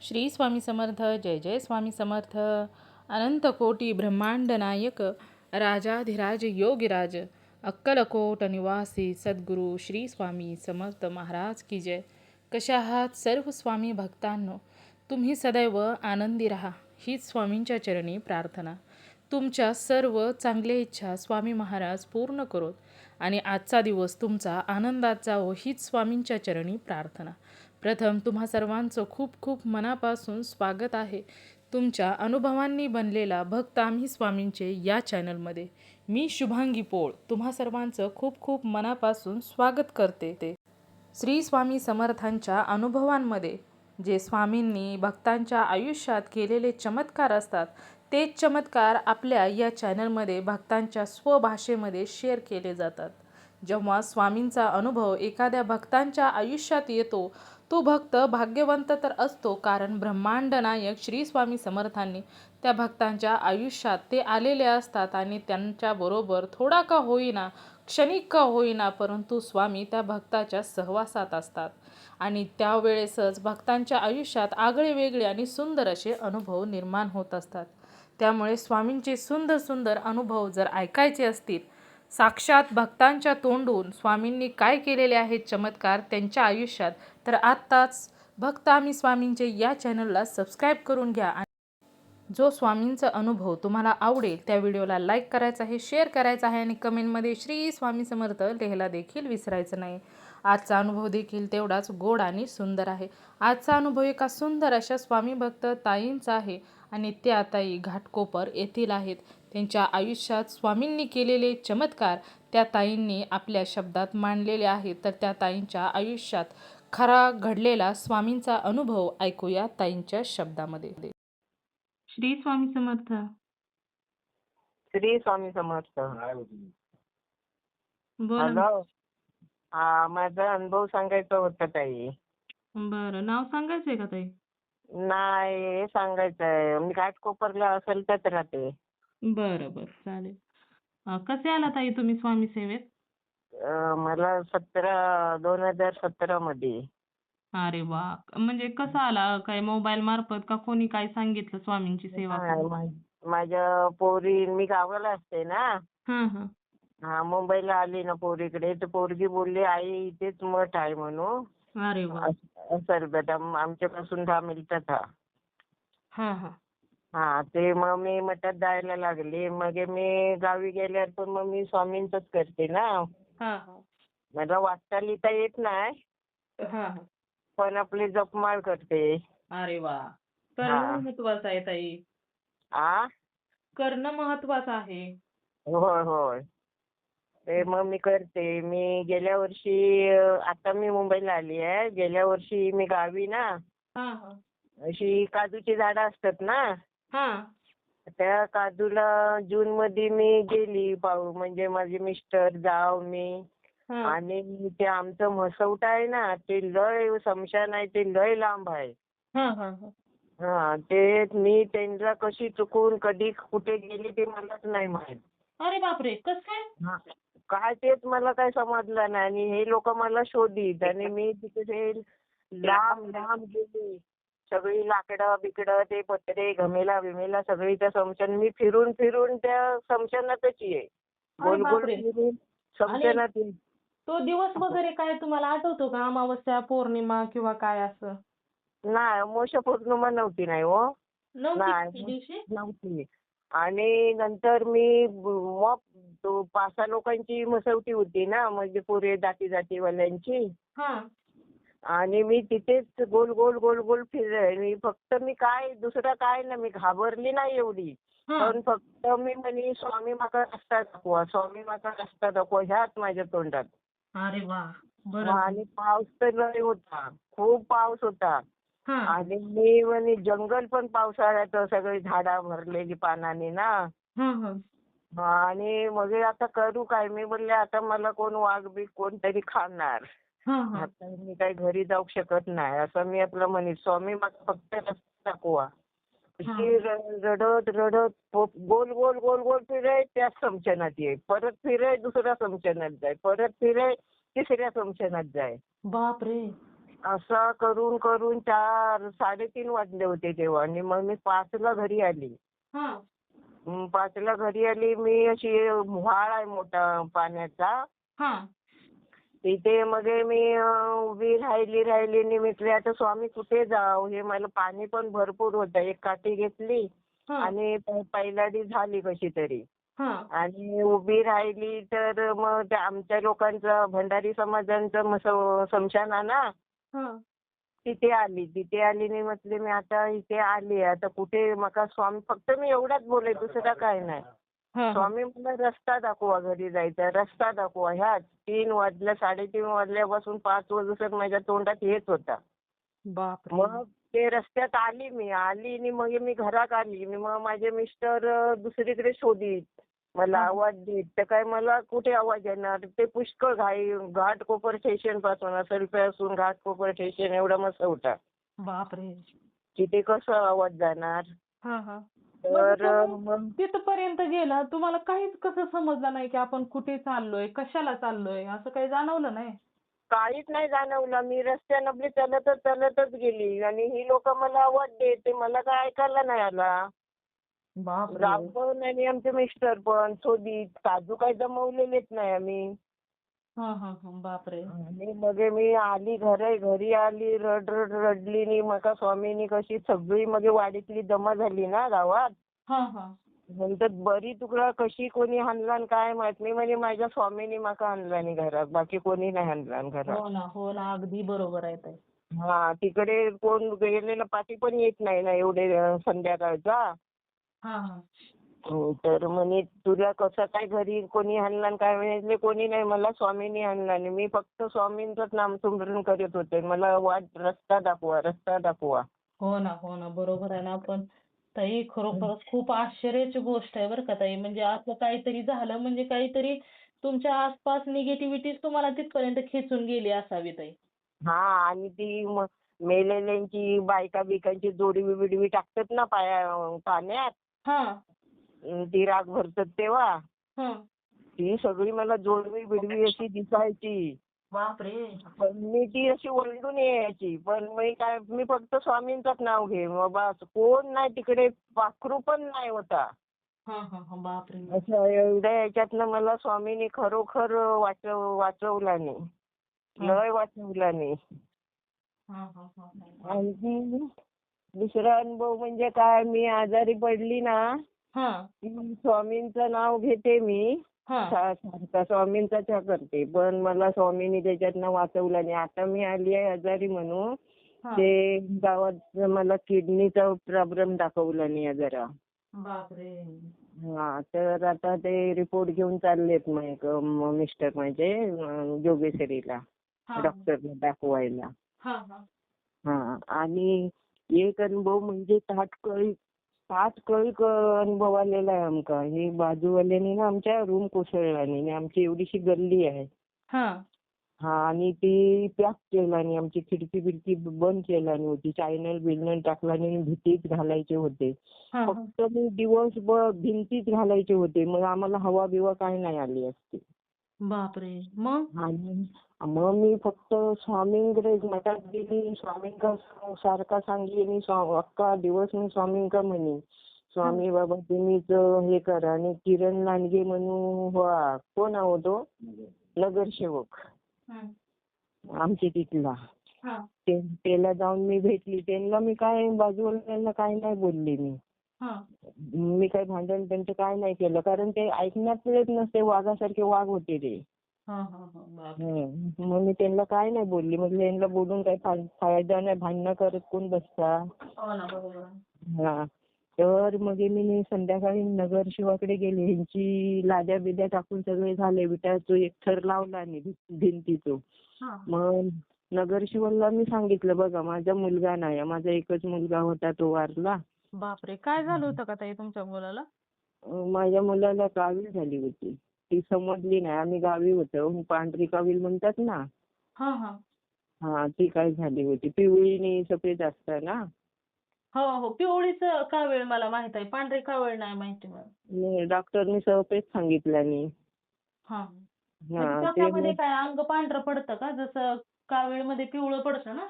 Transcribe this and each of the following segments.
श्री स्वामी समर्थ. जय जय स्वामी समर्थ. अनंत कोटी ब्रह्मांड नायक राजाधिराज योगीराज अक्कलकोट निवासी सद्गुरू श्री स्वामी समर्थ महाराज की जय. कशा आहात सर्व स्वामी भक्तांनो? तुम्ही सदैव आनंदी राहा हीच स्वामींच्या चरणी प्रार्थना. तुमच्या सर्व चांगल्या इच्छा स्वामी महाराज पूर्ण करोत आणि आजचा दिवस तुमचा आनंदात जावो हीच स्वामींच्या चरणी प्रार्थना. प्रथम तुम्हा सर्वांचं खूप खूप मनापासून स्वागत आहे तुमच्या अनुभवांनी बनलेला भक्त आम्ही स्वामींचे या चॅनलमध्ये. मी शुभांगी पोळ तुम्हा सर्वांचं खूप खूप मनापासून स्वागत करते. श्री स्वामी समर्थांच्या अनुभवांमध्ये जे स्वामींनी भक्तांच्या आयुष्यात केलेले चमत्कार असतात तेच चमत्कार आपल्या या चॅनलमध्ये भक्तांच्या स्वभाषेमध्ये शेअर केले जातात. जेव्हा स्वामींचा अनुभव एखाद्या भक्तांच्या आयुष्यात येतो तो भक्त भाग्यवंत तर असतो, कारण ब्रह्मांड नायक श्री स्वामी समर्थांनी त्या भक्तांच्या आयुष्यात ते आलेले असतात आणि त्यांच्याबरोबर थोडा का होईना, क्षणिक का होईना, परंतु स्वामी त्या भक्ताच्या सहवासात असतात आणि त्यावेळेसच भक्तांच्या आयुष्यात आगळे वेगळे आणि सुंदर असे अनुभव निर्माण होत असतात. त्यामुळे स्वामींचे सुंदर सुंदर अनुभव जर ऐकायचे असतील, साक्षात भक्तांच्या तोंडून स्वामींनी काय केलेले आहेत चमत्कार त्यांच्या आयुष्यात, तर आत्ताच भक्त आम्ही स्वामींचे या चॅनलला सबस्क्राईब करून घ्या. आणि जो स्वामींचा अनुभव तुम्हाला आवडेल त्या व्हिडिओला लाईक करायचा आहे, शेअर करायचा आहे आणि कमेंटमध्ये श्री स्वामी समर्थ लिहायला देखील विसरायचं नाही. आजचा अनुभव देखील तेवढाच गोड आणि सुंदर आहे. आजचा अनुभव एका सुंदर अशा स्वामी भक्त ताईंचा आहे आणि त्या ताई घाटकोपर येथील आहेत. त्यांच्या आयुष्यात स्वामींनी केलेले चमत्कार त्या ताईंनी आपल्या शब्दात मांडलेले आहेत. तर त्या ताईंच्या आयुष्यात खरा घडलेला स्वामींचा अनुभव ऐकूया ताईंच्या शब्दामध्ये. श्री स्वामी समर्थ. श्री स्वामी समर्थ. बोला. हॅलो. माझा अनुभव सांगायचा होता ताई. बरं, नाव सांगायचंय का ताई? नाही, हे सांगायचंय. मी घाटकोपरला असेलच राहते. बरं बरं, चालेल. कसे आला ताई तुम्ही स्वामी सेवेत? मला 2017 मध्ये. अरे वा, म्हणजे कसा आला? काय मोबाईल मार्फत का कोणी काय सांगितलं स्वामींची सेवा करू? माझ्या पोरी, मी गावाला असते ना. हं हं. मुंबईला आली ना पोरीकडे, तर पोरगी बोलली आई इथेच मठ आहे म्हणून. अरे वा. सरबत आमच्यापासून 10 मिनिटात. हा हा. ते मग मी मठात जायला लागले. मग मी गावी गेल्यावर पण मग मी स्वामींचंच करते ना. हा हा. मला वाचता लिहिता येत नाही, हा हा. पण आपली जपमाळ करते. अरे वा, हा. करणं महत्वाचं आहे ताई. आ करणं महत्वाचं आहे. होय होय. ते मग मी करते. मी गेल्या वर्षी, आता मी मुंबईला आली आहे. गेल्या वर्षी मी गावी ना, हा हा. अशी काजूची झाडं असतात ना, हा. त्या काजूला जून मध्ये मी गेली. म्हणजे माझे मिस्टर, जाव, मी. हा. आणि ते आमचं म्हसवटा आहे ना, ते लय स्मशान आहे, ते लय लांब आहे. हा हा हा. ते मी त्यांना कशी चुकून कधी कुठे गेली ते मलाच नाही माहित. अरे बापरे, कस काय? काय तेच मला काय समजलं नाही. आणि हे लोक मला शोधित आणि मी तिथे लांब लांब गेले. सगळी लाकडं बिकडं, ते पत्रे घमेला बिमेला सगळी त्या स्मशान, मी फिरून फिरून त्या स्मशानातच आहे. गोल गोल बापरे. फिरून स्मशानात आहे. तो दिवस वगैरे काय तुम्हाला आठवतो का? अमावस्या, पौर्णिमा किंवा काय असं? नाही, अमावस्या पौर्णिमा नव्हती. नाही हो, नव्हती त्या नाही दिवशी? नव्हती. आणि नंतर मी मग 5-6 लोकांची मसवटी होती ना, म्हणजे पुरे जाती जातीवाल्यांची. हा. आणि मी तिथेच गोल गोल गोल गोल फिरले. मी काय दुसरं काय ना, मी घाबरली नाही एवढी. हा. पण फक्त मी म्हणे स्वामी माका रस्ता दाखवा, स्वामी माका रस्ता दाखवा, ह्याच माझ्या तोंडात. अरे वा. बरं. आणि पाऊस तर लय होता, खूप पाऊस होता. हा. आणि मी म्हणे जंगल पण पावसाळ्यात सगळी झाडा भरलेली पानाने ना. हा हा. आणि मग हे आता करू काय? मी बोलले आता मला कोण वाघ बी कोणतरी खाणार. हा हा. आता मी काही घरी जाऊ शकत नाही, असं मी आपलं म्हणे स्वामी मला फक्त रस्ता दाखवा. अशी रडत रडत गोल गोल गोल गोल फिरे, त्याच स्मशानात ये, परत फिरे दुसऱ्या स्मशानात जाय, परत फिरे तिसऱ्या स्मशानात जाय. बापरे. असं करून करून 4-3:30 वाजले होते तेव्हा आणि मग मी 5ला घरी आली. हा 5ला घरी आली मी. अशी व्हाळ आहे मोठा पाण्याचा. हा तिथे मग मी उभी राहिली आणि म्हटले आता स्वामी कुठे जाव, हे मला पाणी पण भरपूर होतं. एक काठी घेतली हा आणि पैलाडी झाली कशी तरी हा आणि उभी राहिली. तर मग त्या आमच्या लोकांचं भंडारी समाजांचं स्मशान आहे ना, हा तिथे आली. तिथे आली आणि म्हटले मी आता इथे आली, आता कुठे मका स्वामी, फक्त मी एवढाच बोलले, दुसरा काय नाही. हा स्वामी मला रस्ता दाखवा, घरी जायचा रस्ता दाखवा. ह्याच 3 वाजल्या, 3:30 वाजल्यापासून 5 वाजेपर्यंत माझ्या तोंडात हेच होता. बापरे मग ते रस्त्यात आली आणि मग मी घरात आली आणि मग माझे मिस्टर दुसरीकडे शोधित, मला हा आवाज देत. तर काय मला कुठे आवाज येणार, ते पुष्कळ घाटकोपर स्टेशन पासून सलप्यासून घाटकोपर स्टेशन एवढा मस्त होता. बापरे तिथे कसं आवाज जाणार. हा हा म्हणजे तर तुम्ही मग तिथपर्यंत गेला, तुम्हाला काहीच कसं समजलं नाही की आपण कुठे चाललोय, कशाला चाललोय, असं काही जाणवलं नाही? काहीच नाही जाणवलं. मी रस्त्यानं आपली चालतच गेली आणि ही लोक मला आवाज देत, ते मला काय ऐकायला नाही आला. बापरे रामभाऊ आणि आमचे मिस्टर पण शोधित, काजू काही जमवलेलेच नाही आम्ही. हा हा हा बापरे आणि मग मी आली घरी आली, रडली आणि मग स्वामीनी कशी सगळी मग वाडीतली जमा झाली ना गावात. हा हा म्हणतात बरी तुकडा कशी कोणी हाणला काय माहित नाही, म्हणजे माझ्या स्वामीनी माका आणला नाही घरात, बाकी कोणी नाही आणला घरात. हो ना अगदी बरोबर आहे ताई. हा तिकडे कोण गेलेला पाठी पण येत नाही ना एवढे संध्याकाळचा. हा हा तर म्हणे तुला कसं काय घरी कोणी आणला काय म्हणे, कोणी नाही, मला स्वामींनी आणला आणि मी फक्त स्वामींचंच नामस्मरण करत होते. मला रस्ता दाखवा. हो ना बरोबर आहे ना. पण ताई खरोखरच खूप आश्चर्याची गोष्ट आहे बरं का ताई. म्हणजे असं काहीतरी झालं म्हणजे काहीतरी तुमच्या आसपास निगेटिव्हिटीच तुम्हाला तिथपर्यंत खेचून गेली असावी ताई. हा आणि ती मेलेल्यांची बायका बिकांची जोडी बिडवी टाकतात ना पाण्यात, हा ती राग भरतात तेव्हा, हा ती सगळी मला जोडवी बिडवी अशी दिसायची. बापरे पण मी ती अशी ओरडून यायची, पण मी फक्त स्वामींचंच नाव घे मग बस. कोण नाही तिकडे, पाखरू पण नाही होता. हा हा हा बापरे असं एवढ्या याच्यातनं मला स्वामींनी खरोखर वाचवला नाही, हा लय वाचवला नाही. हा हा हा हा आणखी दुसरा अनुभव म्हणजे काय, मी आजारी पडली ना, हा की स्वामींचं नाव घेते मी, हा सारखा स्वामींचा चहा करते, पण मला स्वामींनी त्याच्यातनं वाचवलं नाही. आता मी आली आहे आजारी म्हणून, हा ते गावात मला किडनीचा प्रॉब्लेम दाखवला नाही जरा. बापरे हा तर आता ते रिपोर्ट घेऊन चाललेत मिस्टर माझे जोगेश्वरीला, हा डॉक्टरला दाखवायला. हा हा हा आणि एक अनुभव म्हणजे ताटकळी अनुभव आलेला आहे आमका. हे बाजूवाल्यानी ना आमच्या रूम कोसळला आणि आमची एवढीशी गल्ली आहे. हा हा आणि ती पॅक केला आणि आमची खिडकी बिडकी बंद केला होती, चॅनल बिनल टाकला आणि भिंतीत घालायचे होते. हा फक्त मी दिवसभर भिंतीत घालायचे होते, मग आम्हाला हवा बिवा काही नाही आली असती. बापरे मग आणि मग मी फक्त स्वामींकडे मठात गेली, स्वामींका सारखा सांगली आणि अख्खा दिवस मी स्वामींका म्हणे, स्वामी बाबा तुम्हीच हे करा. आणि किरण लांडगे म्हणून कोण आहो तो नगरसेवक हं. आमच्या तिथला, हा त्याला जाऊन मी भेटली. त्यांना मी काय बाजूवाल्यांना काय नाही बोलली हा मी काही भांडण त्यांचं काय नाही केलं, कारण ते ऐकण्यात येत नसते, वाघासारखे वाघ होते ते. हा हा हा बापरे मग मी त्यांना काय नाही बोलली, म्हटलं यांना बोलून काही फायदा नाही, भांडणं करत कोण बसता. हो ना बरोबर हा तर मग मी संध्याकाळी नगरसेवकाकडे गेले, ह्यांची लाद्या बिद्या टाकून सगळे झाले, विटाचं एक थर लावला आणि भिंतीचं. हा मग नगरसेवकला मी सांगितलं बघा माझा मुलगा नाही, माझा एकच मुलगा होता तो वारला. बापरे काय झालं होतं का ताई तुमच्या मुलाला? माझ्या मुलाला कावीळ झाली होती, ती समजली नाही. आम्ही गावी होतो, पांढरी कावीळ म्हणतात ना, हा हा हा ती काय झाली होती, पिवळी आणि सफेद असतं ना. हो हो पिवळीच कावीळ मला माहित आहे, पांढरी कावीळ नाही माहिती मला. डॉक्टरनी सफेद सांगितलं नाही. हा म्हणजे हा ते त्याच्यामध्ये काय अंग पांढरं पडतं का जसं कावीळमध्ये पिवळं पडतं ना?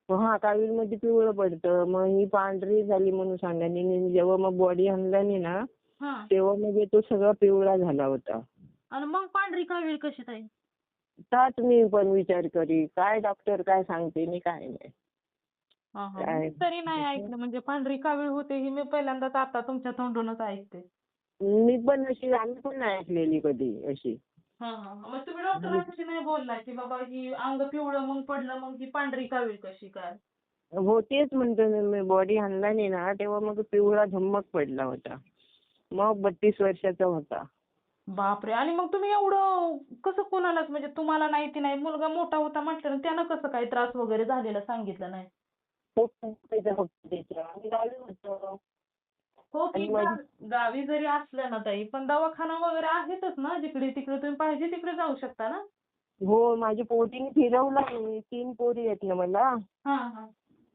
हा कावीळमध्ये पिवळं पडतं. मग ही पांढरी झाली म्हणून सांगायला. आणि जेव्हा मग बॉडी आणल्याने ना हां. तेव्हा म्हणजे तो सगळा पिवळा झाला होता. आणि मग पांढरी कावीळ कशी ताई? त्याच मी पण विचार करी काय डॉक्टर काय सांगते आणि काय नाही. हां, हां. मी काय तरी नाही ऐकलं म्हणजे पांढरी कावीळ होते ही मी पहिल्यांदाच आता तुमच्या तोंडूनच ऐकते. मी पण अशी आम्ही पण नाही ऐकलेली कधी अशी. हां, हां. मग तुम्ही डॉक्टरांशी नाही बोलला की बाबा ही अंग पिवळं मग पडलं मग ही पांढरी कावीळ कशी काय? हो तेच म्हणतो ना मी बॉडी आणल्याने ना तेव्हा मग पिवळा धम्मक पडला होता. मग 32 वर्षाचा होता. बापरे! आणि मग तुम्ही एवढं कसं कोणालाच म्हणजे तुम्हाला माहिती नाही मुलगा मोठा होता म्हटल्यावर त्यानं कसं काही त्रास वगैरे झालेला सांगितलं नाही? खूप दुखायचं फक्त त्याचं आणि गावी होतं. हो की आणि माझी गावी जरी असलं ना ताई पण दवाखाना वगैरे आहेतच ना जिकडे तिकडे तुम्ही पाहिजे तिकडे जाऊ शकता ना? हो माझ्या पोरीने फिरवला नाही. 3 पोरी आहेत ना मला. हां, हां.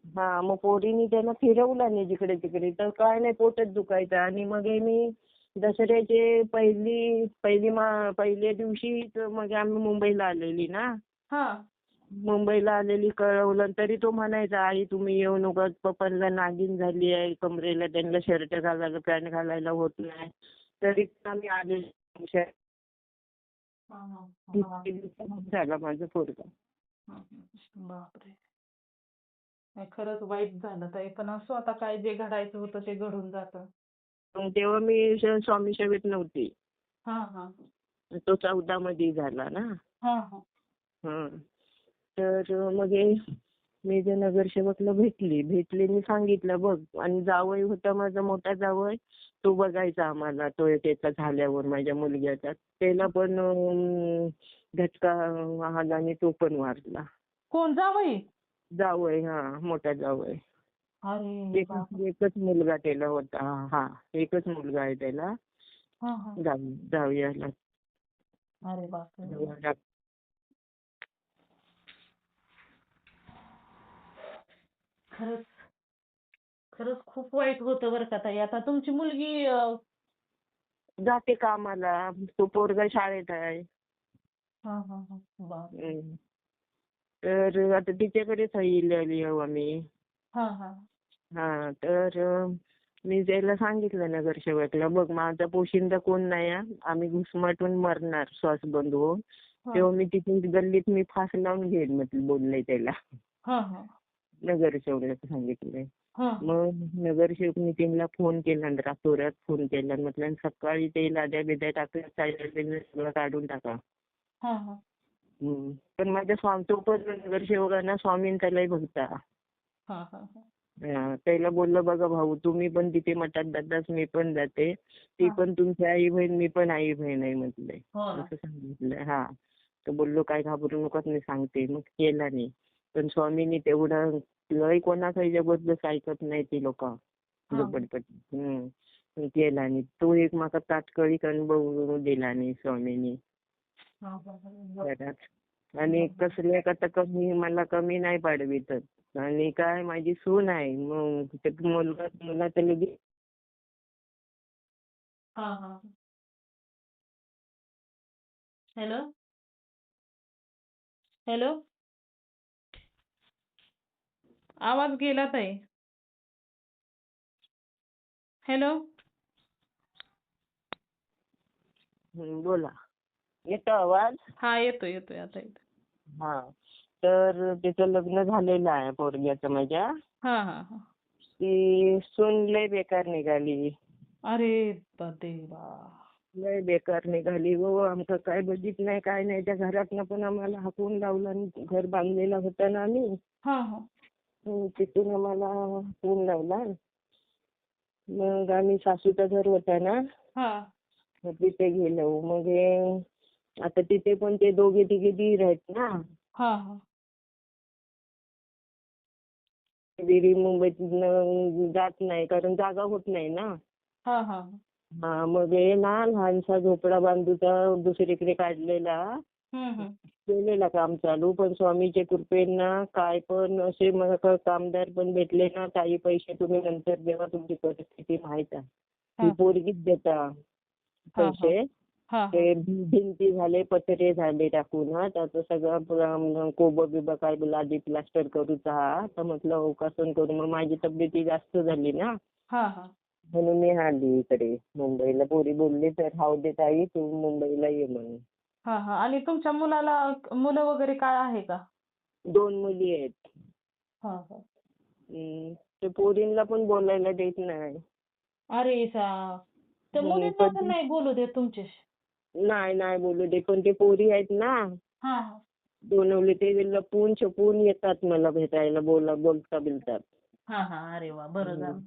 हा मग पोरीने त्याला फिरवला नाही जिकडे तिकडे तर काय नाही पोटच दुखायचं आणि मग हे मी दसऱ्याचे पहिल्या दिवशी मग आम्ही मुंबईला आलेली ना. हां. मुंबईला आलेली कळवलं तरी तो म्हणायचा आई तुम्ही येऊ नका पप्पांना नागिन झाली आहे कमरेला त्यांना शर्ट घालायला पॅन्ट घालायला होत नाही तरी पण आम्ही आलेलो. हां, हां. हां. झाला माझा पोरगा. हं, हं. बापरे! नाही खरंच वाईट झालं ताई पण असो आता काय जे घडायचं होतं ते घडून जातं. मग तेव्हा मी स्वामी सेवेत नव्हते. हां, हां. तो 14 मध्ये झाला ना. हां, हां. हं. तर मग हे मी जे नगरसेवकला भेटले मी सांगितलं बघ आणि जावई होता माझा मोठा जावई तो बघायचा आम्हाला तो त्याचा झाल्यावर माझ्या मुलग्याचा त्याला पण झटका आला आणि तो पण वारला. कोण जावई? जावई हा मोठा जावई. अरे एकच बापरे! एकच मुलगा त्याला होता. हा एकच मुलगा आहे त्याला. हां, हां. जावयाला. अरे बापरे! खरंच, खरंच खूप वाईट होतं बरं का ताई. आता तुमची मुलगी जाते कामाला. तो पोरगा शाळेत आहे. हां, हां, हां. बापरे! हं. तर आता तिच्याकडेच आली आहो आम्ही. हां, हां. हां. तर मी त्याला सांगितलं नगरसेवकला बघ माझा पोशिंदा कोण नाही हा. आम्ही घुसमटून मरणार श्वास बंद होऊन. हां. तेव्हा मी तिथून गल्लीत मी फास लावून घेईन म्हटलं बोलले त्याला. हां, हां. नगरसेवकला सांगितलंय. हां, हां. मग नगरसेवक मीटिंगला फोन केला आणि रातोरात फोन केला. म्हटलं आणि सकाळी ते लाद्या बिद्या टाकल्या सायलेंट सगळं काढून टाका. हां, हां. पण माझ्या तो पण नगरसेवकांना स्वामींचा लय भक्त आहे. हां, हां, हां. त्याला बोललं बघा भाऊ तुम्ही पण तिथे मठात जाताच मी पण जाते. ती हां. पण तुमची आई बहीण मी पण आई बहीण आहे म्हटलंय. हो ना. असं सांगितलं. हा. तर बोललो काय घाबरू नकोस मी सांगते. मग केला नाही. पण स्वामींनी तेवढं लय कोणाचाही जबरदस्त ऐकत नाही ती लोक हां. झोपडपट्टी. केला नाही. तो एक माका तात्कालिक अनुभव दिला नाही स्वामींनी. हां, हां, हां. घरात. आणि कसल्या आता मला कमी नाही पाडवीत. आणि काय माझी सून आहे. मग ते मुलगा तर लगेच हां, हां. हॅलो? हॅलो? आवाज गेला ताई. हॅलो? बोला. येतो आवाज? हां, येतोय, येतोय आता येतोय. हा. तर त्याचं लग्न झालेलं आहे पोरग्याचं माझ्या. हां, हां, हां. ती सून लय बेकार निघाली. अरे देवा! लय बेकार निघाली हो. आमचं काय बघित नाही काय नाही. त्या घरातनं पण आम्हाला हाकून लावलं आणि घर बांधलेलं होतं ना आम्ही. हां, हां. तिथून आम्हाला हाकून लावला. मग आम्ही सासूचं घर होतं ना हां. मग तिथे गेलो. मग आता तिथे पण ते दोघे तिघे दीर आहेत ना. हां, हां. दिरी मुंबईत जात नाही कारण जागा होत नाही ना. हां, हां. हा मग ना लहानसा झोपडा बांधूचा दुसरीकडे काढलेला. हं, हं. केलेला काम चालू पण स्वामीच्या कृपेनं काय पण असे मला कामदार पण भेटले ना काही पैसे तुम्ही नंतर देवा तुमची परिस्थिती माहित आहे. ही हां. पोरगीच देता हां, हां. पैसे. हा ते भिंती झाले, पत्रे झाले टाकून. त्याचं सगळं कोबं बिबं काय आधी प्लास्टर करूचा हा. तर म्हटलं अवकाशन करू. मग माझी तब्येती जास्त झाली ना. हा हा म्हणून मी आली इकडे मुंबईला. पोरी बोलली तर राहू दे ताई, तू मुंबईला ये म्हणून. हा हा आणि तुमच्या मुलाला मुलं वगैरे काय आहे का? 2 मुली आहेत. हा हा ते पोरींना पण बोलायला देत नाही. अरे त्या मुलींना पण कधी नाही बोलू देत तुमच्याशी? नाही नाही बोलू दे. पण ते पोरी आहेत ना, हा हा दोनवले ते लपून छपून येतात मला भेटायला, बोलता बिलतात. हा हा अरे वा बरं झालं.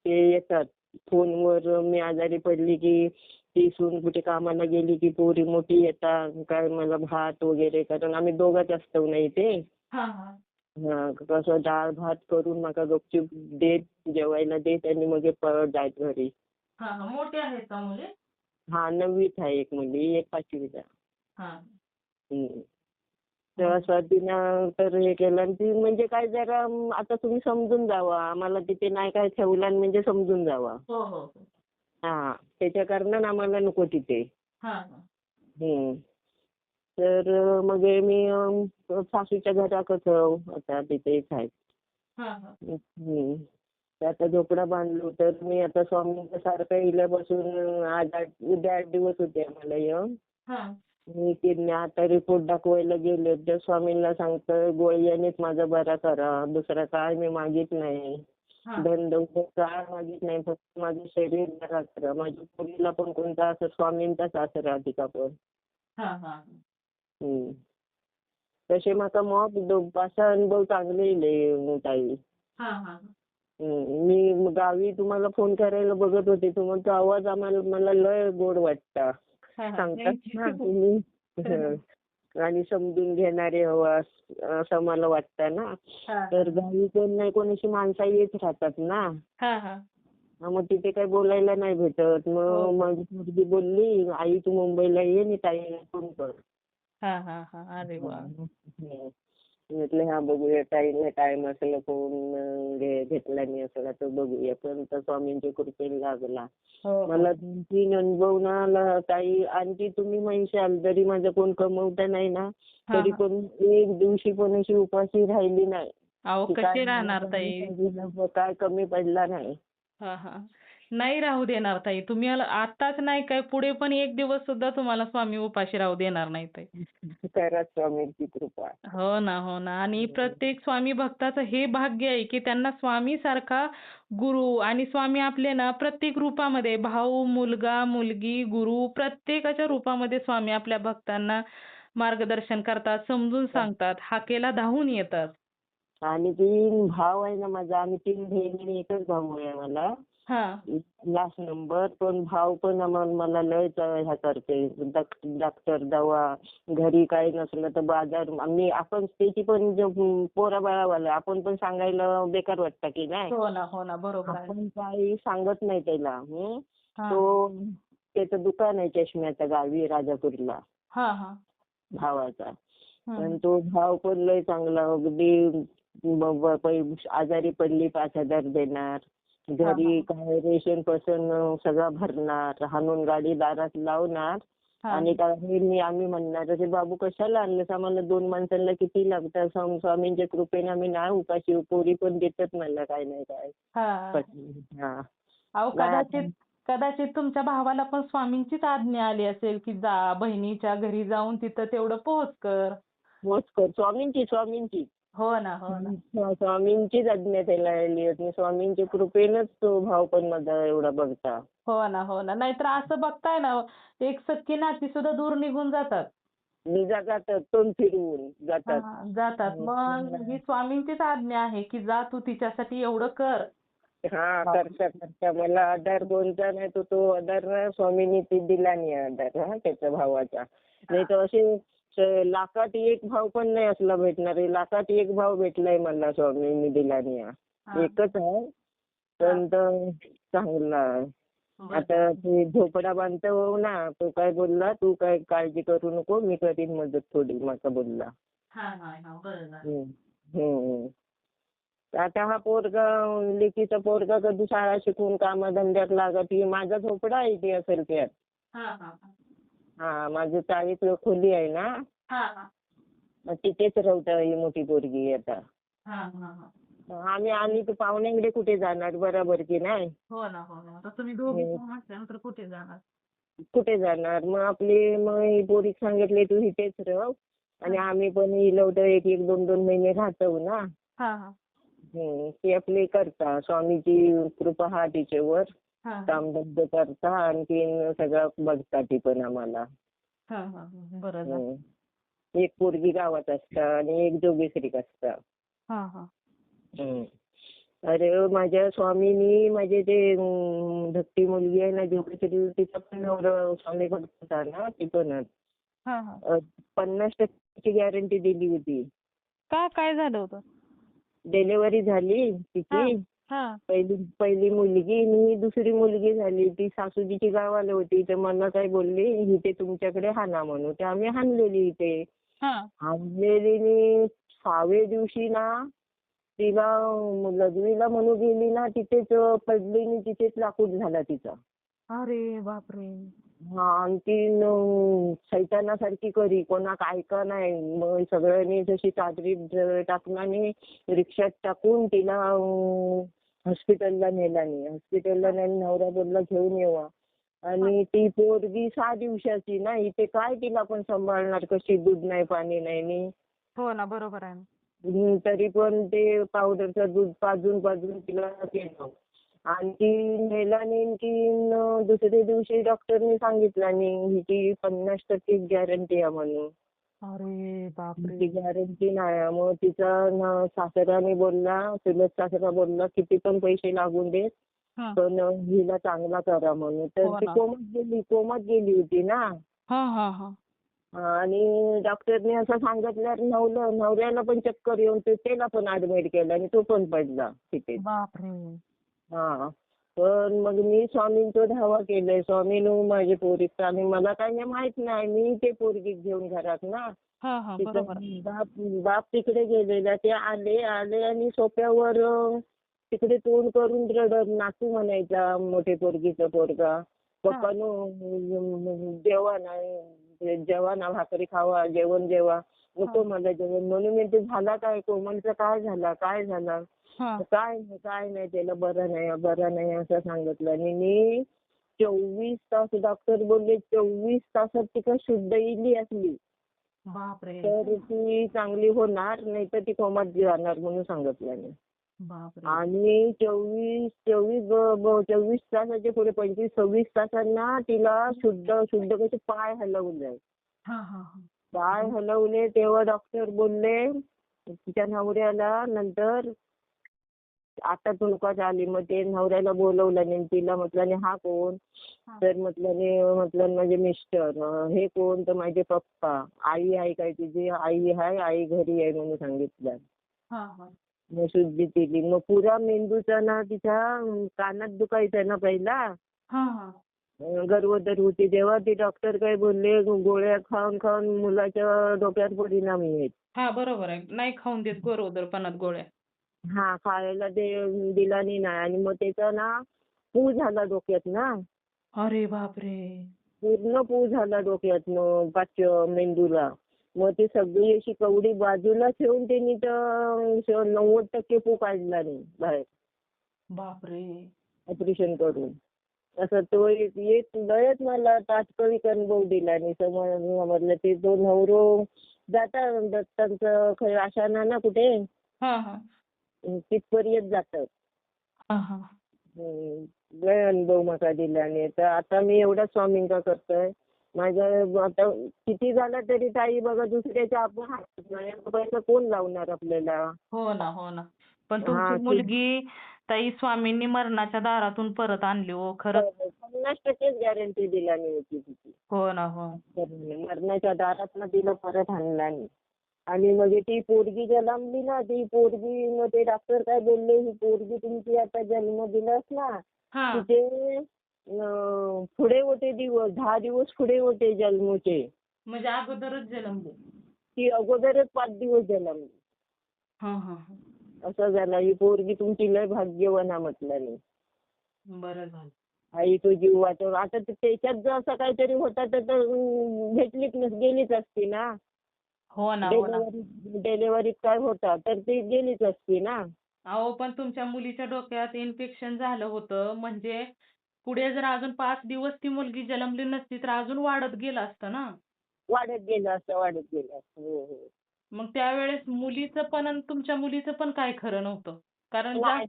ते येतात फोनवर. मी आजारी पडली की ती सून कुठे कामाला गेली की पोरी मोठी येतात काय मला भात वगैरे, कारण आम्ही दोघंच असतो ना इथे. हा हा कसं डाळ भात करून मला गपचूप देत, जेवायला देत आणि मग हे पळत जायचं घरी. हा हा मोठे आहेत का मुली? हा 9वीत आहे एक मुलगी, एक 5वीत. हा तर असं तिनं तर हे केलं. आणि ती म्हणजे काय जरा आता तुम्ही समजून जावा, आम्हाला तिथे नाही काय ठेवलं आणि म्हणजे समजून जावा. हो हो हो हा त्याच्या कारणानं आम्हाला नको तिथे. हा हा हम्म. तर मग हे मी सासूच्या घरातच आता तिथेच आहे. हा हा तर आता झोपडा बांधलो. तर मी आता स्वामींच्या सारखं इल्यापासून उद्या 8 दिवस होते आम्हाला येऊन. हा मी तिने आता रिपोर्ट दाखवायला गेले तर स्वामींना सांगतं गोळ्यानेच माझा बरा करा, दुसरा काय मी मागित नाही. हा धन दौलत काय मागित नाही, फक्त माझं शरीर बरा करा. माझ्या मुलीला पण कोणता असं स्वामींचाच आसरा अधिका पण. हा हा हम्म. तसे म्हाका मग 5 अनुभव चांगले येले ताई. हा हा मी गावी तुम्हाला फोन करायला बघत होते. तुमचा आवाज मला लय गोड वाटता. हा सांगतात ना तुम्ही. हं. आणि समजून घेणारे हवा असं मला वाटतं ना. तर गावी कोण नाही कोण अशी माणसं येत राहतात ना. हा हा मग तिथे काही बोलायला नाही भेटत. मग माझी मुलगी बोलली, आई तू मुंबईला ये आणि ताईला फोन कर. हा हा हा अरे वा हं. म्हटलं हा बघूया ताईला टाइम असला फोन घेतला नाही असला तर बघूया. पण तर स्वामींच्या कृपेने लागला. हो मला 2-3 अनुभव ना ताई. आणखी तुम्ही म्हणशाल जरी माझं कोण कमवता नाही ना तरी पण एक दिवशी पण अशी उपाशी राहिली नाही. अहो की कशी काय राहणार मला ताई? कमी पडलं, काय कमी पडला नाही. हा हा नाही राहू देणार ताई. तुम्ही आताच नाही काय पुढे पण एक दिवस सुद्धा तुम्हाला स्वामी उपाशी राहू देणार नाही ताई. खरंच स्वामींची कृपा. हो ना हो ना आणि प्रत्येक स्वामी भक्ताचं हे भाग्य आहे की त्यांना स्वामी सारखा गुरु आणि स्वामी आपले ना प्रत्येक रूपामध्ये भाऊ, मुलगा, मुलगी, गुरु प्रत्येकाच्या रूपामध्ये स्वामी आपल्या भक्तांना मार्गदर्शन करतात, समजून सांगतात, हाकेला धावून येतात. आणि 3 भाव आहे ना माझा. आम्ही 3 बहिणी, एकच भाऊ आहे मला. हा लास्ट नंबर. पण भाव पण मला लय ह्या करते. डॉक्टर दवा घरी काही नसलं तर बाजार. आपण त्याची पण पोरा बाळावाला आपण पण सांगायला बेकार वाटतं की नाही. हो ना बरोबर आहे. आपण काही सांगत नाही त्याला. हा तो त्याचं दुकान आहे चष्म्याचं गावी राजापूरला हा हा भावाचा. हम्म. पण तो भाव पण लय चांगला. अगदी आजारी पडली 5,000 देणार. घरी काय रेशन पासून सगळं भरणार. हाणून गाडी दारात लावणार. आणि आम्ही म्हणणार अरे बाबू कशाला आणलंस, आम्हाला 2 माणसांना किती लागतात. स्वामींच्या कृपेने आम्ही नाही उपाशी. पोरी पण देतात मला काय नाही काय. हा अहो कदाचित तुमच्या भावाला पण स्वामींचीच आज्ञा आली असेल की जा बहिणीच्या घरी जाऊन तिथं तेवढं पोहोच कर. स्वामींची हो ना हो ना स्वामींचीच आज्ञा त्याला आली होती. स्वामींच्या कृपेनंच तो भाव पण माझा एवढा बघता. हो ना नाहीतर असं बघताय ना एक सख्खी नाती सुद्धा दूर निघून जातात. जातात तोंड फिरवून जातात. जातात. मग ही स्वामींचीच आज्ञा आहे की जा तू तिच्यासाठी एवढं कर. हा करता मला आधार कोणता नाही तो आधार ना स्वामींनी ती दिला नाही आधार त्याच्या भावाचा. नाही तर असे लाखात एक भाव पण नाही असला भेटणार. लाखात एक भाव भेटलाय मला स्वामींनी दिला नाही. एकच आहे पण तो चांगला आहे. आता ते झोपडा बांधतो ना तो काय बोलला, तू काय काळजी करू नको मी करीन मदत थोडी मला बोलला. आता हा पोरगा लेकीचा पोरगा कधी शाळा शिकून कामधंद्यात लागत. माझा झोपडा आहे ते असेल त्यात. हा माझं चाळीत खोली आहे ना, हा हा मग तिथेच राहतं ही मोठी पोरगी आता. हा हा हा. आम्ही तर पाहुण्याकडे कुठे जाणार, बरोबर की नाही? हो ना हो ना. आता तुम्ही दोघीच म्हटल्यानंतर कुठे जाणार? कुठे जाणार मग मग ही पोरी सांगितले तू इथेच राह आणि आम्ही पण इलवतं एक एक 2-2 महिने राहतो ना. हा हा ते आपले करता स्वामीची कृपा हा तिच्यावर. हा कामधंदे करता आणखीन सगळं बघता ती पण आम्हाला. हा हा. बरं झालं. हम्म. एक पोरगी गावात असता आणि एक जोगेश्वरीत असता. हा हा हम्म. अरे माझ्या स्वामीनी माझे ते धाकटी मुलगी आहे ना जोगेश्वरी, तिचा पण नवरा स्वामी भक्त होता ना, ती पण हा हा. 50% गॅरंटी दिली होती. काय झालं होतं? डिलिव्हरी झाली हा तिची. हा पहिली मुलगी आणि ही दुसरी मुलगी झाली. ती सासूजीची गावाला होती तर मला काय बोलली, इथे तुमच्याकडे हाणा म्हणून. ते आम्ही हाणलेली इथे. हा. हाणलेली 6व्या दिवशी ना तिला लघवीला म्हणून गेली ना, तिथेच पडली आणि तिथेच लाकूड झाला तिचा. अरे बापरे. हा आणखीन सैतानासारखी करी, कोणाक ऐका नाही. मग सगळ्यांनी जशी चादरी टाकला आणि रिक्षात टाकून तिला हॉस्पिटलला नेला नाही. हॉस्पिटलला नाही, नवरा बोलला घेऊन येवा. आणि ती पोरगी 6 दिवसाची ना, इथे काय तिला पण सांभाळणार, कशी दूध नाही पाणी नाही नी. हो ना बरोबर आहे. तरी पण ते पावडरचं दूध पाजून तिला केलं. आणखी नेला नाही की दुसऱ्या दिवशी डॉक्टरनी सांगितलं नाही हिची 50% गॅरंटी आहे म्हणून. अरे बापरे. ती गॅरंटी नाही. मग तिचा सासराने बोलला, चुलत सासरा बोलला किती पण पैसे लागून दे हा पण हिला चांगला करा म्हणून. तर हो ती ना. कोमात गेली होती ना. हा हा हा. आणि डॉक्टरने असं सांगितल्यावर नवऱ्याला पण चक्कर येऊन त्याला पण ऍडमिट केलं आणि तो पण पडला तिथे. बापरे. हा. पण मग मी स्वामींचा धावा केलाय. स्वामीनं माझे पोरीत आणि मला काही माहित नाही. मी ते पोरगी घेऊन घरात ना. हा हा तिचा बरोबर. बाप तिकडे गेलेला. ते आले आणि सोफ्यावर तिकडे तोंड करून रडत नातू म्हणायचा मोठे पोरगीचा पोरगा. पप्पानं जेवा ना भाकरी खावा, जेवण जेवा. नको मला जेवण. म्हणून मी ते झाला काय कोमलचं काय झाला हा काय नाही त्याला बरं नाही असं सांगितलं. आणि मी 24 तास डॉक्टर बोलले 24 तासात तिला शुद्ध इली असली बापरे. तर ती चांगली होणार, नाही तर ती कोमात जाणार म्हणून सांगितलं मी. बापरे. आणि 24 तासाच्या पुढे 25-26 तासांना तिला शुद्ध कसे पाय हलवले. हा हा हा. पाय हलवले तेव्हा डॉक्टर बोलले तिच्या नवऱ्याला नंतर आता तुणकाच आली. मग ते नवऱ्याला बोलवलं आणि तिला म्हटलं आणि हा कोण? तर म्हटलं माझे मिस्टर. हे कोण? तर माझे पप्पा. आई आहे काय तुझी? आई आहे, आई घरी आहे म्हणून सांगितलं. हा हा मग शुद्धी दिली. मग पुरा मेंदूचा ना तिच्या कानात दुखायचा ना पहिला. हा हा. गर्भवती होती तेव्हा ते डॉक्टर काय बोलले गोळ्या खाऊन मुलाच्या डोक्यात परिणाम येईल. हा बरोबर आहे. नाही खाऊन देत गरोदरपणात गोळ्या. हा खायला दिला नाही आणि मग त्याचा ना पू झाला डोक्यात ना. अरे बापरे. पूर्ण पू झाला डोक्यातनं पाचव्या मेंदूला. मग ती सगळी अशी कवडी बाजूला ठेवून त्यांनी तर 90% पू काढला नाही बाहेर बापरे. ऑपरेशन करून. असं तो एक लयच मला तात्कालिक अनुभव दिला आणि समजलं ते तो नवरो जाता दत्तांचं आशाना ना कुठे हा हा तिथपर्यंत जातात. हा हा. लय अनुभव मला दिला आणि तर आता मी एवढा स्वामींचा करतोय. माझ्या आता किती झालं तरी ताई बघा दुसऱ्याच्या आपण हातात नाही. पैसा कोण लावणार आपल्याला? हो ना हो ना. पण हा, तुमची मुलगी ताई स्वामींनी मरणाच्या दारातून परत आणली हो खरंच. 50% गॅरंटी दिल्याने होती तिची. हो ना हो. मरणाच्या दारातनं तिला परत आणलं नाही. आणि मग ती पोरगी जन्मली ना, ती पोरगी मग ते डॉक्टर काय बोलले ही पोरगी तुमची आता जन्म दिलास ना हा तिचे पुढे होते दिवस 10 दिवस पुढे होते जन्मचे. म्हणजे अगोदरच जन्मले. ती अगोदरच 5 दिवस जन्मली. हा हा हा. असं झालं. ही पोरगी तुमची लय भाग्यवान म्हटलं नाही. बरं झालं. आई तो जीव वाचव. आता त्याच्यात जर असं काहीतरी होतं तर भेटलीच गेलीच असती ना. हो ना, हो ना. डिलिव्हरीत काय होतं तर ती गेलीच असती ना. अहो, पण तुमच्या मुलीच्या डोक्यात इन्फेक्शन झालं होतं म्हणजे पुढे जर अजून 5 दिवस ती मुलगी जन्मली नसती तर अजून वाढत गेलं असतं ना. वाढत गेलं असतं, वाढत गेलं असतं. हो, हो. मग त्यावेळेस मुलीचं पण आणि तुमच्या मुलीचं पण काय खरं नव्हतं. कारण नाही,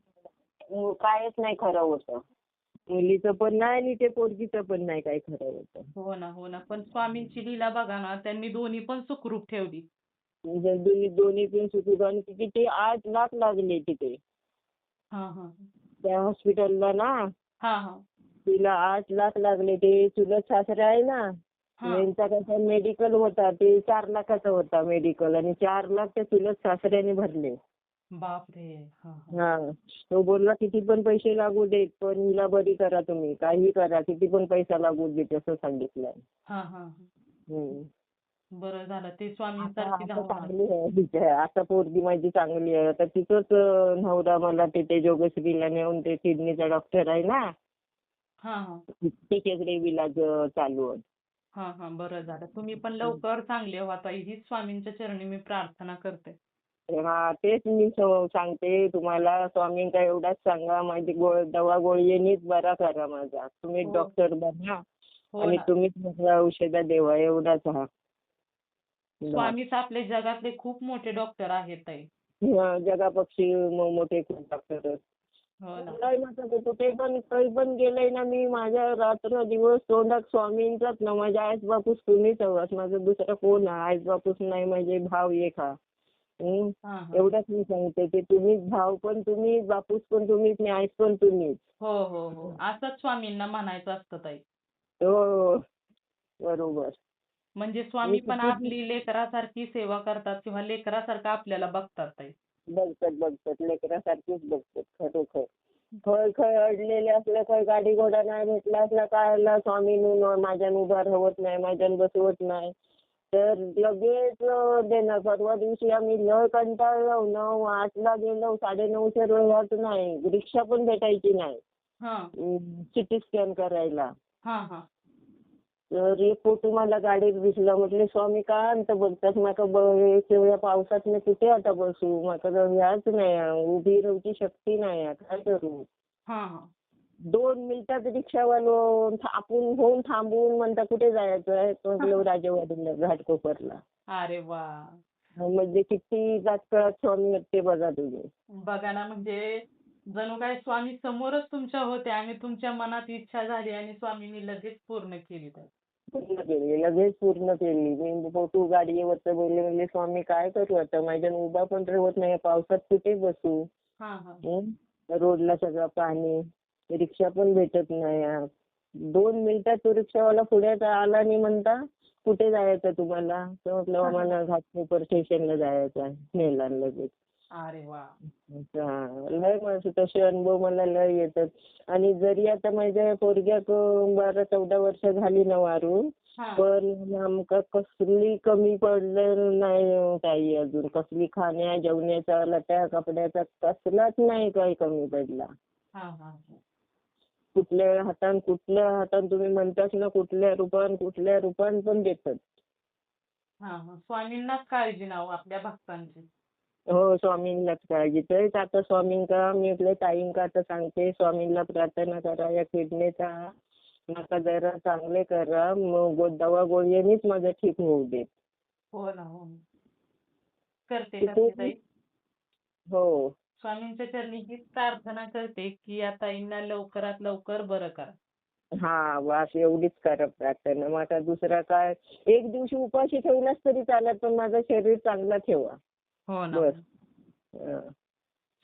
कायच नाही खरं होतं. मुलीचं पण नाही आणि ते पोरगीचं पण नाही काही खरं होतं. हो ना, हो ना. पण स्वामींची लीला बघा ना, त्यांनी दोन्ही पण सुखरूप ठेवली. म्हणजे दोन्ही पण सुखरूप आणि किती 8 लाख लागले तिथे हां, हां. त्या हॉस्पिटलला ना. हां, हां. तिला 8 लाख लागले. ते चुलत सासरा आहे ना, हां. त्यांचा कसा मेडिकल होता ते 4 लाखाचा होता मेडिकल आणि 4 लाख त्या चुलत सासऱ्याने भरले. बापरे! हां, हां. हा. तो बोलला किती पण पैसे लागू देत पण हिला बरी करा तुम्ही, काही करा, किती पण पैसा लागू देत असं सांगितलंय. हां, हां, हां. हम्म. बरं झालं ते आता स्वामींसारखी आता धावून आली. चांगली आहे आता पोरगी माझी चांगली आहे. आता तिथंच नवरा मला तिथे जोगेश्वरीला नेऊन ते किडनीचा डॉक्टर आहे ना हां, हां. तिच्याकडे इलाज चालू आहे. हां, हां. बरं झालं. तुम्ही पण लवकर चांगले व्हा ताई. हीच स्वामींच्या चरणी मी प्रार्थना करते. हा तेच मी सांगते तुम्हाला स्वामींका एवढाच सांगा माझी दवा गोळीनीच बरा करा माझा. तुम्ही हो. डॉक्टर बना हो आणि ना. तुम्हीच मला औषधा देवा एवढाच हा. बस. स्वामीच आपले जगातले खूप मोठे डॉक्टर आहेत ताई. जगापक्षी मोठे खूप डॉक्टर हो ना. नाही म्हणत होतो ते पण काही पण गेलंय ना मी माझ्या रात्र दिवस तोंडात स्वामींचाच ना माझ्या आईस बापूस तुम्हीच हवास माझं दुसरं कोण आहे आईस बापूस नाही माझे भाव एक हा. हां, हां. एवढंच मी सांगते की तुम्हीच भाव पण तुम्हीच बापूस पण तुम्हीच आणि आईस पण तुम्हीच. हो, हो, हो. असंच स्वामींना म्हणायचं असतं ताई. हो बरोबर. म्हणजे मी स्वामी पण किती आपली लेकरासारखी सेवा करतात किंवा लेकरासारखं आपल्याला बघतात ताई. बघतात लेकरासारखीच बघतात खरोखर. खय अडलेले असलं काही गाडी घोडा नाही भेटला असला काय स्वामी माझ्यानं उभा राहत नाही माझ्यानं बसवत नाही तर लगेच देणार. परवा दिवशी आम्ही लय कंटाळलो 9:08ला गेलो 9:30च्या वेळात नाही रिक्षा पण भेटायची नाही हां. सिटी स्कॅन करायला. हां, हां. तर एक फोटो मला गाडीत दिसला म्हटले स्वामी का अंत बघतात माका एवढ्या पावसात मी कुठे आता बसू माका ह्याच नाही उभी राहूची शक्ती नाही काय करू. हां, हां. 2 मिनिटात रिक्षावालो आपण होऊन थांबून म्हणता कुठे जायचं आहे म्हटलं राजेवाडीला घाटकोपरला. अरे वाह! म्हणजे किती तात्काळ स्वामी आहेत ते बघा तुम्ही. बघा ना म्हणजे जणू काय स्वामी समोरच तुमच्या होते आणि तुमच्या मनात इच्छा झाली आणि स्वामींनी लगेच पूर्ण केली ताई. पूर्ण केली लगेच पूर्ण केली. मी फोटो गाडीवर बोलले म्हणले स्वामी काय करू आता माझ्यानं उभा पण राहत नाही पावसात कुठे बसू. हां, हां. रोडला सगळं पाणी रिक्षा पण भेटत नाही. 2 मिनिटात तो रिक्षावाला पुढे आला आणि म्हणता कुठे जायचं तुम्हाला तर म्हटलं आम्हाला घाटकोपर स्टेशनला जायचं आहे नेला लगेच. अरे वाह! लय माझे तसे अनुभव मला लय येतात. आणि जरी आता माझ्या पोरग्याक 12-14 वर्ष झाली ना वारून हां. पण आमका कसली कमी पडलं नाही काही अजून कसली खाण्या जेवण्याचा लट्या कपड्याचा कसलाच नाही काही कमी पडला. हां, हां. कुठल्या हातान तुम्ही म्हणताच ना कुठल्या रूपान पण देतात. हां, हां. स्वामींनाच काळजी ना हो आपल्या भक्तांची. हो स्वामींनाच काळजी. तेच आता स्वामींका मी आपल्या ताईंका आता सांगते स्वामींना प्रार्थना करा या किडनीचा नका जरा चांगले करा मग दवा गोळ्यांनीच माझं ठीक होऊ दे. हो ना, हो ना. करते तिथे ताई. हो. स्वामींच्या चरणी हीच प्रार्थना करते की या ताईंना लवकरात लवकर बरं करा. हा बस एवढीच करा प्रार्थना. मग आता दुसरा काय एक दिवशी उपाशी ठेवलाच तरी चालत पण माझं शरीर चांगला ठेवा. हो ना. बस.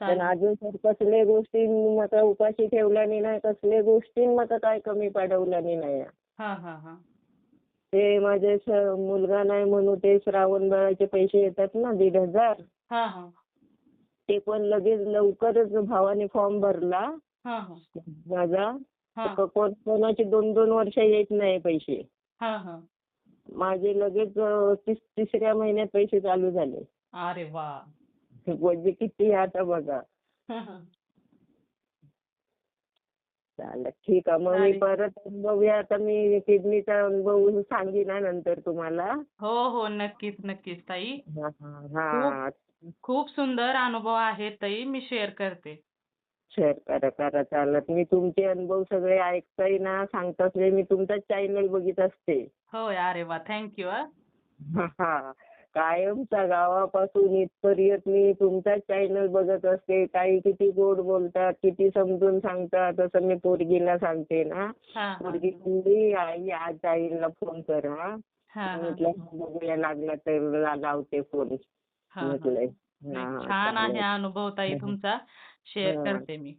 पण अजून तर कसले गोष्टी मला उपाशी ठेवल्याने नाही कसले गोष्टी मला काय कमी पडवल्याने नाही. हां, हां, हां. ते माझे मुलगा नाही म्हणून ते श्रावण बाळाचे पैसे येतात ना 1,500 हां, हां. ते पण लगेच लवकरच भावाने फॉर्म भरला हां, हां. माझा. हां. कोणाचे 2-2 वर्ष येत नाही पैसे. हां, हां. माझे लगेच तिसऱ्या महिन्यात पैसे चालू झाले. अरे वाह! म्हणजे किती आता बघा. हां, हां. चालेल ठीक आहे. मग मी चालेल. परत बघूया. आता मी किडनीचा अनुभव सांगेन ना नंतर तुम्हाला. हो, हो. नक्कीच, नक्कीच ताई. हा हा खूप हा. खूप सुंदर अनुभव आहेत ताई. मी शेअर करते. शेअर करा करा चालत. मी तुमचे अनुभव सगळे ऐकताय ना, सांगता असले मी तुमचाच चॅनल बघित असते. होय. अरे वाह! थँक यू हां. हा हा. कायमचा गावापासून इथपर्यंत मी तुमचाच चॅनल बघत असते. काही किती गोड बोलतात, किती समजून सांगतात. तसं मी पोरगीला सांगते ना. हां, हां. पोरगी म्हणली, आई आज आईला फोन कर हा. हां, हां. म्हटलं बघूया लागला तर लावते फोन हां, हां. म्हटलंय. नाही हा छान आहे चालेल. अनुभव ताई तुमचा. शेअर हा करते मी.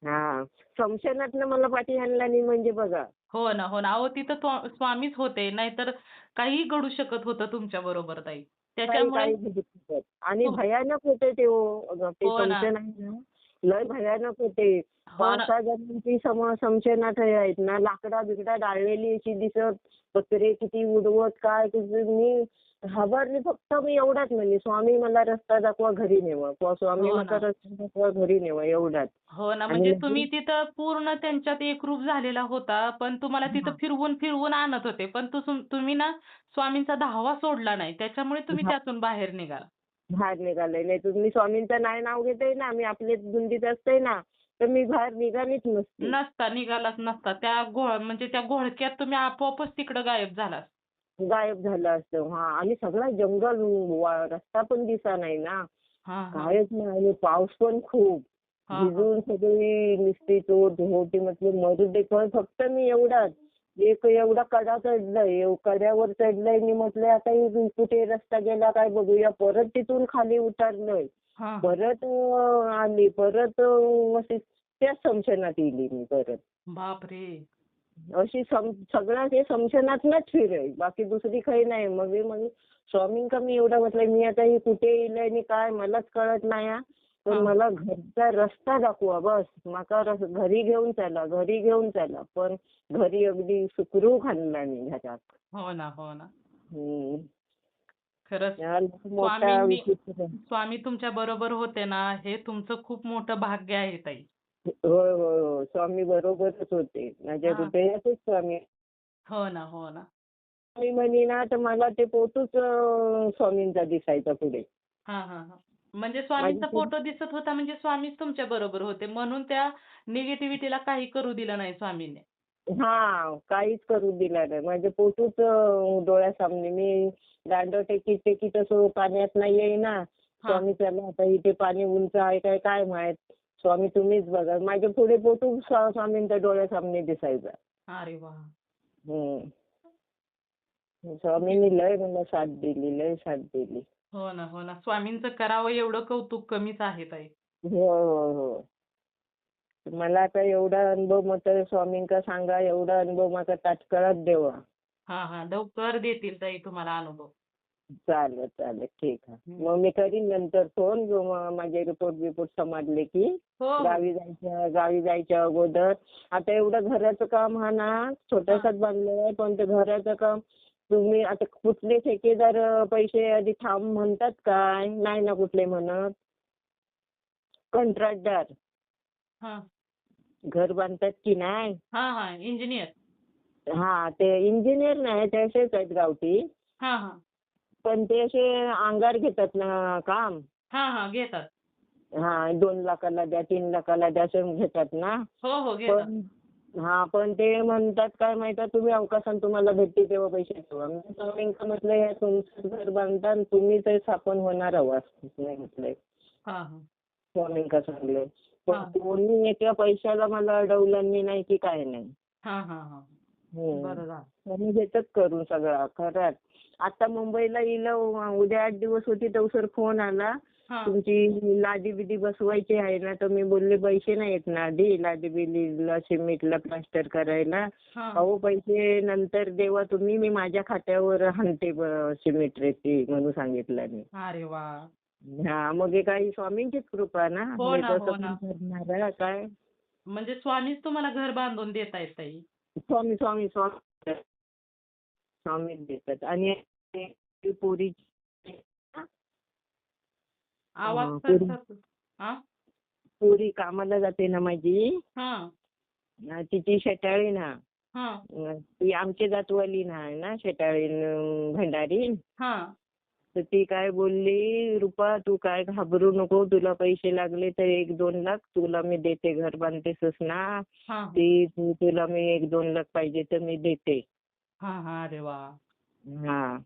हा. संशनातनं मला पाठी आणला नाही म्हणजे बघा. हो ना, हो ना. अहो तिथं स्वामीच होते. नाहीतर काहीही घडू शकत होतं तुमच्याबरोबर ताई. काही त्याच्यामुळे काही भेटत नाही. आणि तुम भयानक होते ते ते हो ना. समशन आहे ना, लय भयानक होते. हो ना. 5-6 जणांची समशनात हे आहेत ना, लाकडा बिकडा डाळलेली अशी दिसत, पत्रे किती उडवत काय किती. मी घाबरली. फक्त मी एवढाच म्हणले, स्वामी मला रस्ता दाखवा घरी नेवा. स्वामी हो मला ना. रस्ता दाखवा घरी नेवा एवढाच. हो ना. आणि म्हणजे तुम्ही लगेच तिथं पूर्ण त्यांच्यात एकरूप झालेला होता. पण तुम्हाला तिथं फिरवून आणत होते. पण तुम्ही ना स्वामींचा धावा सोडला नाही. त्याच्यामुळे तुम्ही हा, त्यातून बाहेर निघाला. बाहेर निघाले. नाही तर मी स्वामींचं नाही नाव घेते ना, मी आपले धुंदीत असते ना, तर मी बाहेर निघालीच नसती. निघालाच नसता. म्हणजे त्या घोळक्यात तुम्ही आपोआपच तिकडं गायब झालात. गायब झालं असतं. हां. आणि सगळा जंगल, रस्ता पण दिसा नाही ना. हां, हां. कायच नाही. आणि पाऊस पण खूप. हां, हां. भिजून सगळी नुसती होती. म्हटलं मरू दे. पण फक्त मी एवढाच एक एवढा कडा चढलाय, कड्यावर चढलंय. मी म्हटलं आता कुठे रस्ता गेला काय बघूया. परत तिथून खाली उतरलोय. हां, हां. परत आली. परत अशी त्याच स्मशानात गेली मी परत. बापरे! अशी सगळं ते स्मशानातनंच फिराय. बाकी दुसरी काही नाही. मग मी म्हणलं स्वामींका मी एवढं म्हटलं, मी आता ही कुठे येईल आणि काय मलाच कळत नाही हा. पण हां. मला घरचा रस्ता दाखवा बस. माका घरी घेऊन चला, घरी घेऊन चला. पण घरी अगदी सुखरूप आणला मी घरात. हो ना, हो ना. हम्म. खरंच हा मोठा स्वामींनी विचित्र. स्वामी तुमच्या बरोबर होते ना, हे तुमचं खूप मोठं भाग्य आहे ताई. होय होय होय. स्वामी बरोबरच होते. माझ्या हां. हृदयातच स्वामी. हो ना, हो ना. मी म्हणे ना तर मला ते फोटोच स्वामींचा दिसायचा पुढे. हां, हां, हां. म्हणजे माझी स्वामींचा फोटो दिसत होता म्हणजे स्वामीच तुमच्या बरोबर होते. म्हणून त्या निगेटिव्हिटीला काही करू दिलं नाही स्वामींनी. हां, काहीच करू दिला नाही. माझे फोटोच डोळ्यासमोर. मी दांडो टेकीत टेकीत असं पाण्यात नाही येईना. हां. स्वामी चला आता इथे पाणी उंच आहे काय काय माहित. स्वामी तुम्हीच बघा. माझे पुढे फोटो स्वामींच्या डोळ्यासमोर दिसायचा. अरे वाह! हं. स्वामींनी लय मला साथ दिली, लय साथ दिली. हो ना, हो ना. स्वामींचं करावं एवढं कौतुक कमीच आहे ताई. हो, हो, हो. मला आता एवढा अनुभव म्हटलं स्वामींका सांगा, एवढा अनुभव माझा तात्काळात द्यावा. हां, हां. लवकर देतील ताई तुम्हाला अनुभव. चालेल, चालेल. ठीक आहे. हं. मग मी करीन नंतर फोन. माझे रिपोर्ट समजले की. हो, हो. गावी जायच्या अगोदर. आता एवढं घराचं काम हा ना, हां. छोटासाच बांधलेला आहे. पण ते घराचं काम तुम्ही आता कुठले ठेकेदार पैसे आधी थांब म्हणतात काय? नाही ना कुठले म्हणत. कंत्राटदार हां. घर बांधतात की नाही. हां, हां. इंजिनिअर. हां, ते इंजिनियर नाही, ते असेच आहेत गावठी. हां, हां. पण ते असे अंगार घेतात ना काम. हां, हां. घेतात. हां, 2 लाखाला द्या, 3 लाखाला द्या असं घेतात ना. हो, हो. घेतात. पण हां, पण ते म्हणतात काय माहिती आहे, तुम्ही अवकाशाने तुम्हाला भेटते तेव्हा पैसे ठेवा. मी स्वामींना म्हटलं हे तुमचंच घर बांधता आणि तुम्हीच स्थापन होणार आवाज नाही म्हटलंय. हां, हां. स्वामींना सांगले. पण हां. कोणी एका पैशाला मला अडवलं नाही की काय नाही. हां, हां, हां. हं. बरं झालं. स्वामी देतात करून सगळं खरंच. आता मुंबईला येईल उद्या 8 दिवस होती तेवसर फोन आला. हां. तुमची लादी बिदी बसवायची आहे ना, तर मी बोलले पैसे नाहीत ना आधी लादी बिदीला सिमेंटला प्लास्टर करायला. हां. अहो पैसे नंतर देवा तुम्ही, मी माझ्या खात्यावर आणते सिमेंट रेती म्हणून सांगितलं मी. अरे वाह! हा मग हे काही स्वामींचीच कृपा ना. हो मी ना, तसं हो पण ना. करणार आहे काय. म्हणजे स्वामीच तुम्हाला घर बांधून देतायत ताई. स्वामी स्वामी स्वामी स्वामीच देतात. आणि पोरी आवाज पोरी कसा हां? पोरी कामाला जाते ना माझी. हां. तिची शेटाळी ना, हा ती आमची जातवाली नाही ना शेटाळी भंडारी. हा तर ती काय बोलली, रुपा तू काय घाबरू नको, तुला पैसे लागले तर 1-2 लाख तुला मी देते, घर बांधतेसच ना, हा तुला मी 1-2 लाख पाहिजे तर मी देते. हा हा अरे वा. हा.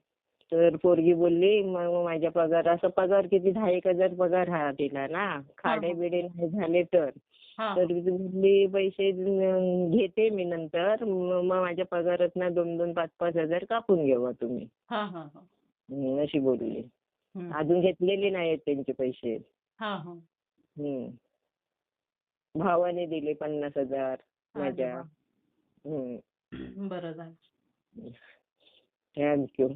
तर पोरगी बोलली मग माझ्या पगार, असा पगार किती 10,000-1,000 पगार हा तिला ना, खाडे बिडे नाही झाले तर. हा तर ती बोलली पैसे घेते मी नंतर, मग माझ्या पगारातनं 2-2, 5-5 हजार कापून घेवा तुम्ही. हा हा हा अशी बोलली. हम्म. अजून घेतलेले नाहीत त्यांचे पैसे. हा हा हम्म. भावाने दिले 50,000 अरे माझ्या. वा. बरं झालं. थँक्यू.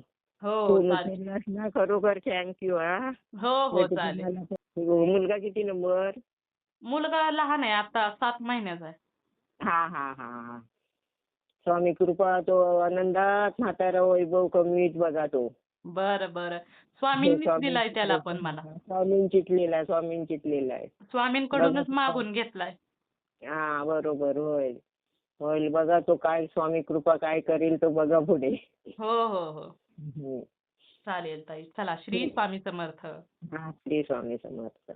हो तू चालेल. उचललास ना, खरोखर थँक्यू हा. हो हो नाहीतर चालेल. तुम्हाला मुलगा किती नंबर? मुलगा लहान आहे, आता 7 महिन्याचा आहे. हा हा हा हा. स्वामी कृपा, तो आनंदात म्हातारा वैभव कमीत बघा तो. बरं बरं. स्वामींनीच दिलाय त्याला पण मला. स्वामींचीच लीला आहे. स्वामींकडूनच मागून घेतलाय. हा बरोबर, होय. होईल बघा तो, काय स्वामी कृपा काय करेल तो बघा पुढे. हो हो हो हम्म. चालेल ताई. चला श्री स्वामी समर्थ. हा, श्री स्वामी समर्थ.